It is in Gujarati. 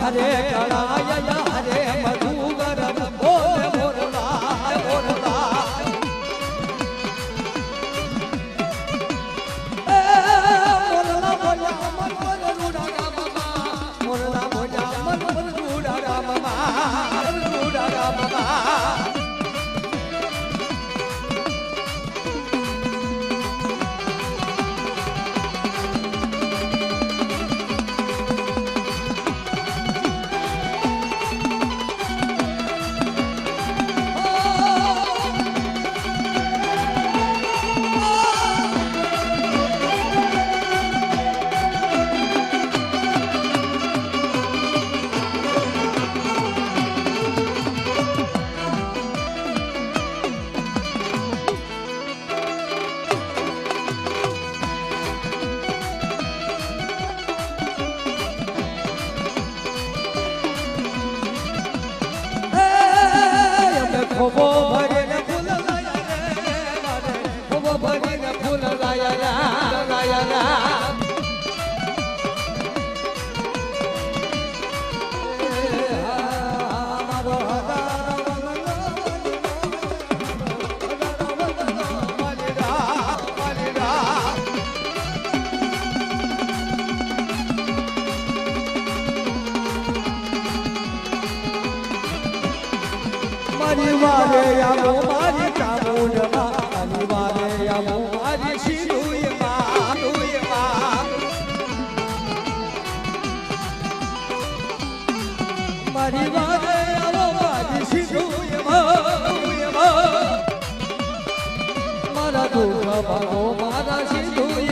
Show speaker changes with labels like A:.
A: હરે કળાય હરે મધુગર બોલ મોરલા મોરલા મોરલા બોલ્યા મન રૂડા રામા મોરલા બોલ્યા મન રૂડા રામા ખોબો ભરીને ફૂલ લાયા રે ખોબો ભરીને ફૂલ લાયા મારો મારી વારે આવો મારી ચામુંડમાં મારી વારે આવો મારી શિરુયમાં મારી વારે આવો મારી શિરુયમાં મારા દુઃખ ભાગો મારા શિરુય